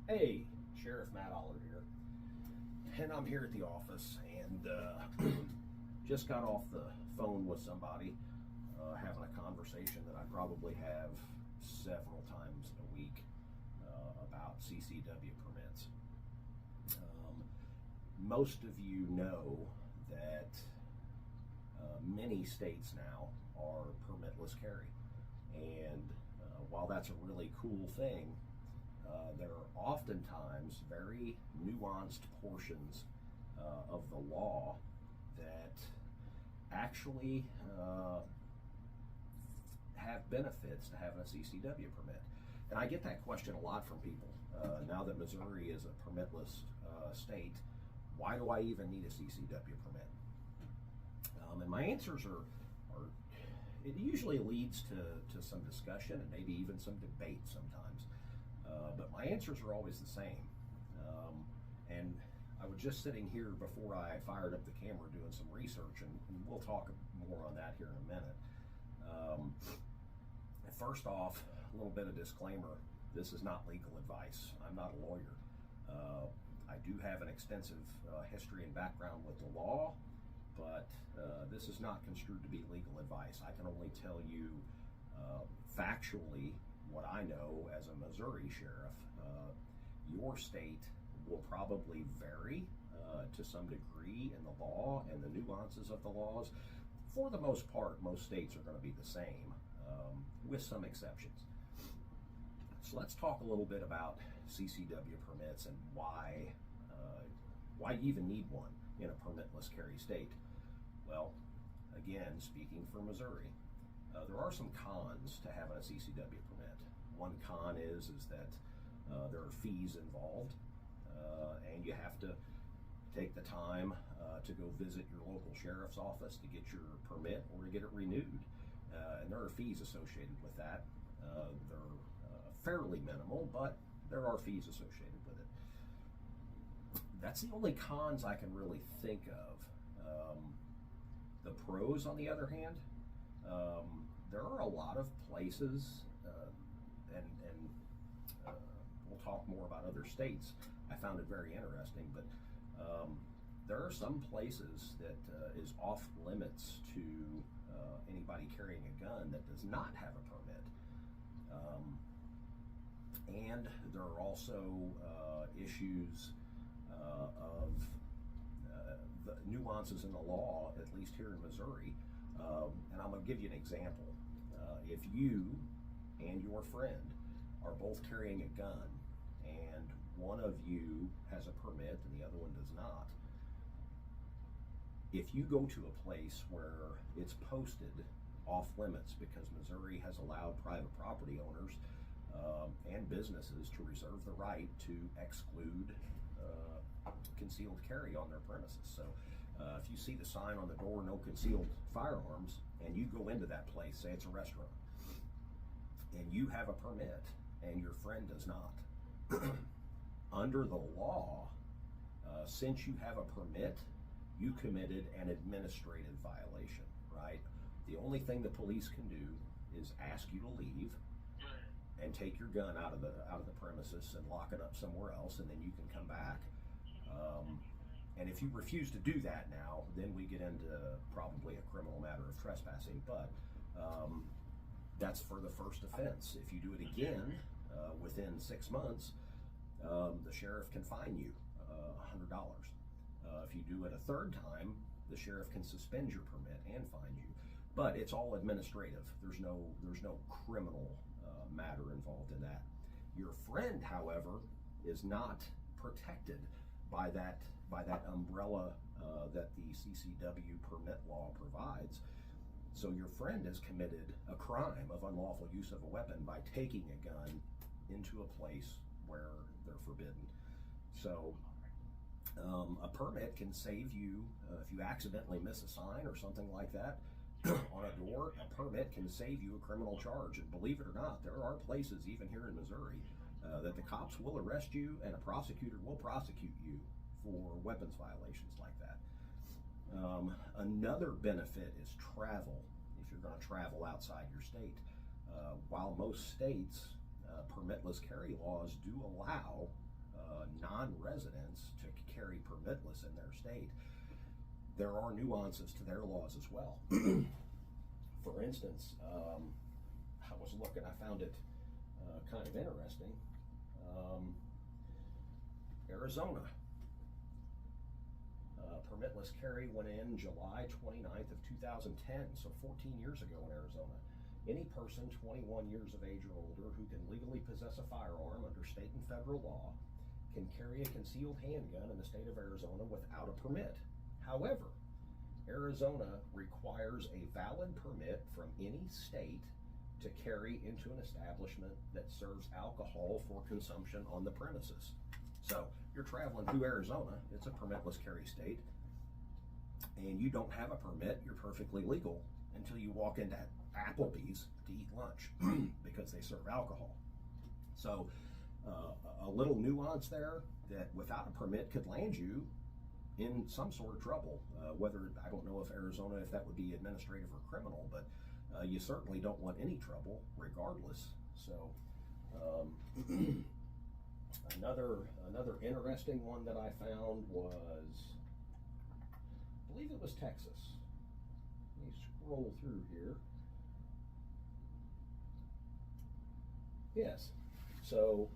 Hey, Sheriff Matt Allard here, and I'm here at the office, and just got off the phone with somebody, having a conversation that I probably have several times a week about CCW permits. Most of you know that many states now are permitless carry, and while that's a really cool thing, there are oftentimes very nuanced portions of the law that actually have benefits to having a CCW permit. And I get that question a lot from people. Now that Missouri is a permitless state, why do I even need a CCW permit? And my answers are it usually leads to some discussion and maybe even some debate sometimes. But my answers are always the same. And I was just sitting here before I fired up the camera doing some research, and we'll talk more on that here in a minute. First off, a little bit of disclaimer. This is not legal advice. I'm not a lawyer. I do have an extensive history and background with the law, but this is not construed to be legal advice. I can only tell you factually what I know as a Missouri sheriff. Your state will probably vary to some degree in the law and the nuances of the laws. For the most part, most states are going to be the same, with some exceptions. So let's talk a little bit about CCW permits and why you even need one in a permitless carry state. Well, again, speaking for Missouri, there are some cons to having a CCW permit. One con is that there are fees involved, and you have to take the time to go visit your local sheriff's office to get your permit or to get it renewed. And there are fees associated with that. They're fairly minimal, but there are fees associated with it. That's the only cons I can really think of. The pros, on the other hand, there are a lot of places, and we'll talk more about other states. I found it very interesting, but there are some places that is off limits to anybody carrying a gun that does not have a permit. And there are also issues of the nuances in the law, at least here in Missouri. And I'm going to give you an example. If you and your friend are both carrying a gun and one of you has a permit and the other one does not, if you go to a place where it's posted off limits because Missouri has allowed private property owners and businesses to reserve the right to exclude concealed carry on their premises. So if you see the sign on the door, no concealed firearms, and you go into that place, say it's a restaurant, and you have a permit and your friend does not, under the law, since you have a permit, you committed an administrative violation, right? The only thing the police can do is ask you to leave and take your gun out of the premises and lock it up somewhere else, and then you can come back. And if you refuse to do that now, then we get into probably a criminal matter of trespassing. But that's for the first offense. If you do it again within 6 months, the sheriff can fine you $100. If you do it a third time, the sheriff can suspend your permit and fine you. But it's all administrative. There's no criminal matter involved in that. Your friend, however, is not protected by that umbrella that the CCW permit law provides. So your friend has committed a crime of unlawful use of a weapon by taking a gun into a place where they're forbidden. So a permit can save you if you accidentally miss a sign or something like that on a door. A permit can save you a criminal charge, and believe it or not, there are places even here in Missouri that the cops will arrest you and a prosecutor will prosecute you for weapons violations like that. Another benefit is travel. If you're going to travel outside your state, while most states permitless carry laws do allow non-residents to carry permitless in their state, there are nuances to their laws as well. For instance, I was looking, I found it kind of interesting. Arizona. Permitless carry went in July 29th of 2010, so 14 years ago in Arizona. Any person 21 years of age or older who can legally possess a firearm under state and federal law can carry a concealed handgun in the state of Arizona without a permit. However, Arizona requires a valid permit from any state to carry into an establishment that serves alcohol for consumption on the premises. So you're traveling through Arizona, it's a permitless carry state, and you don't have a permit, you're perfectly legal until you walk into Applebee's to eat lunch because they serve alcohol. So a little nuance there that without a permit could land you in some sort of trouble, whether, I don't know if Arizona, if that would be administrative or criminal, but you certainly don't want any trouble regardless. So another interesting one that I found was, I believe it was Texas. Let me scroll through here. Yes, so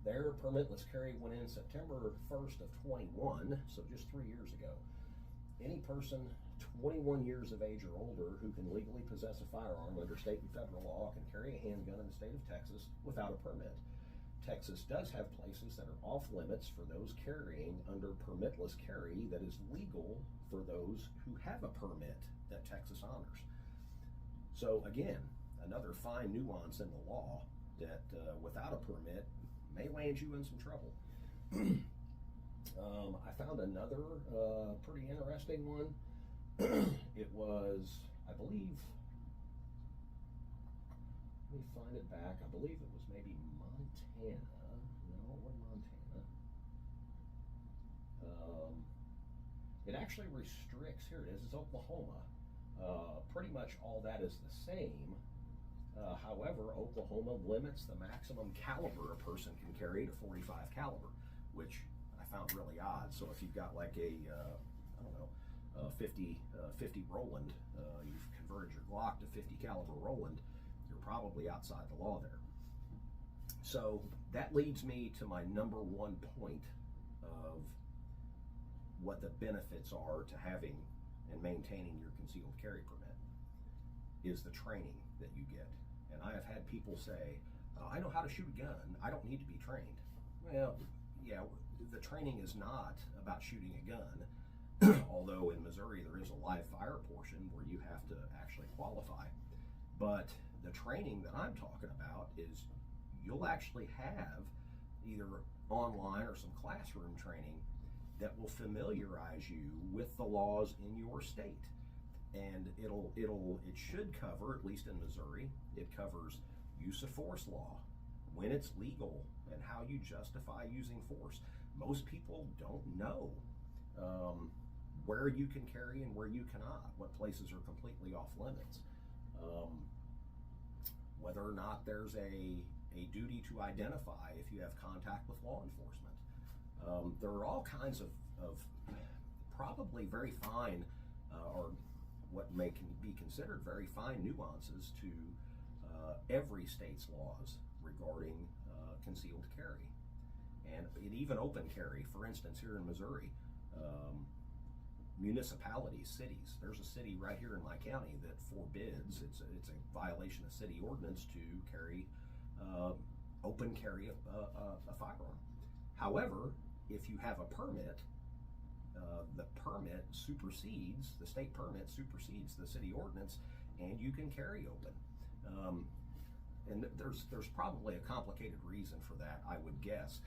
their permitless carry went in September 1st of 21, so just 3 years ago. Any person 21 years of age or older who can legally possess a firearm under state and federal law can carry a handgun in the state of Texas without a permit. Texas does have places that are off limits for those carrying under permitless carry that is legal for those who have a permit that Texas honors. So again, another fine nuance in the law that without a permit may land you in some trouble. I found another pretty interesting one. It was, I believe, let me find it back. I believe it was maybe Montana. No, it wasn't Montana. It actually restricts, here it is, it's Oklahoma. Pretty much all that is the same. However, Oklahoma limits the maximum caliber a person can carry to .45 caliber, which I found really odd. So if you've got like a, I don't know, 50 Roland, you've converted your Glock to 50 caliber Roland, you're probably outside the law there. So that leads me to my number one point of what the benefits are to having and maintaining your concealed carry permit, is the training that you get. And I have had people say, I know how to shoot a gun, I don't need to be trained. Well, yeah, the training is not about shooting a gun, although in Missouri there is a live fire portion where you have to actually qualify. But the training that I'm talking about is you'll actually have either online or some classroom training that will familiarize you with the laws in your state. And it should cover, at least in Missouri, it covers use of force law, when it's legal, and how you justify using force. Most people don't know where you can carry and where you cannot, what places are completely off limits, whether or not there's a duty to identify if you have contact with law enforcement. There are all kinds of probably very fine or what may be considered very fine nuances to every state's laws regarding concealed carry. And even open carry, for instance, here in Missouri, municipalities, cities, there's a city right here in my county that forbids, it's a violation of city ordinance to carry, open carry a firearm. However, if you have a permit, the permit supersedes, the state permit supersedes the city ordinance, and you can carry open. And there's probably a complicated reason for that, I would guess,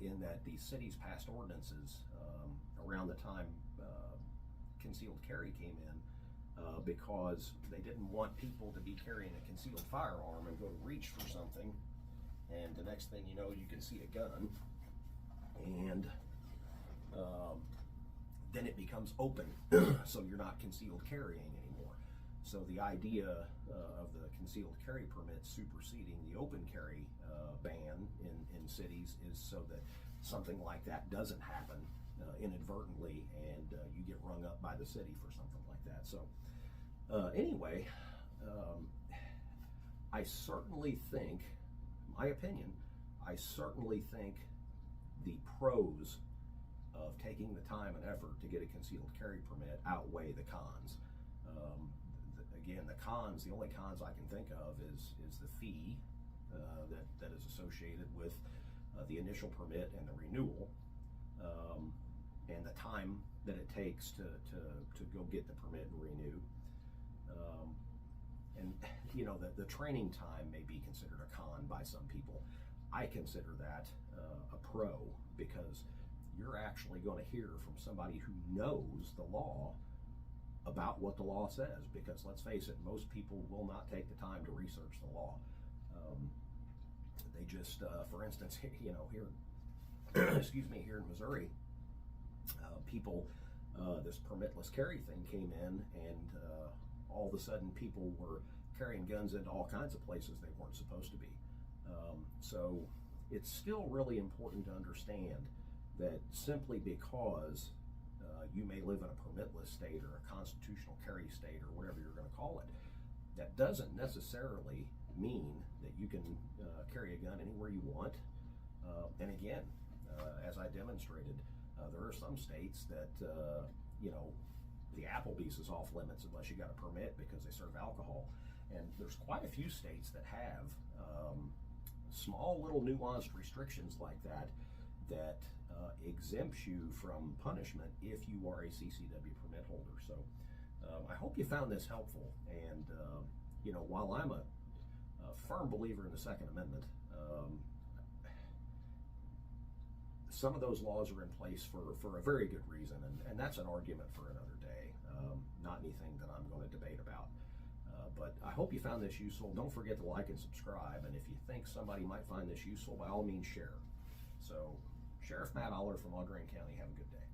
in that the cities passed ordinances around the time concealed carry came in because they didn't want people to be carrying a concealed firearm and go to reach for something, and the next thing you know, you can see a gun, and then it becomes open, so you're not concealed carrying anymore. So the idea of the concealed carry permit superseding the open carry ban in cities is so that something like that doesn't happen inadvertently, and you get rung up by the city for something like that. So anyway, I certainly think, my opinion, I certainly think the pros of taking the time and effort to get a concealed carry permit outweigh the cons. Again, the cons, the only cons I can think of is the fee that is associated with the initial permit and the renewal, and the time that it takes to go get the permit and renew. And you know, the training time may be considered a con by some people. I consider that a pro, because you're actually going to hear from somebody who knows the law about what the law says, because let's face it, most people will not take the time to research the law. They just, for instance, you know, here, excuse me, here in Missouri, people, this permitless carry thing came in, and all of a sudden people were carrying guns into all kinds of places they weren't supposed to be. So it's still really important to understand that simply because you may live in a permitless state or a constitutional carry state or whatever you're going to call it, that doesn't necessarily mean that you can carry a gun anywhere you want. And again, as I demonstrated, there are some states that, you know, the Applebee's is off limits unless you got a permit because they serve alcohol. And there's quite a few states that have small little nuanced restrictions like that that exempts you from punishment if you are a CCW permit holder. So I hope you found this helpful. And you know, while I'm a firm believer in the Second Amendment, some of those laws are in place for a very good reason, and that's an argument for another day, not anything that I'm going to debate about. But I hope you found this useful. Don't forget to like and subscribe, and if you think somebody might find this useful, by all means share. So, Sheriff Matt Aller from Audrain County, have a good day.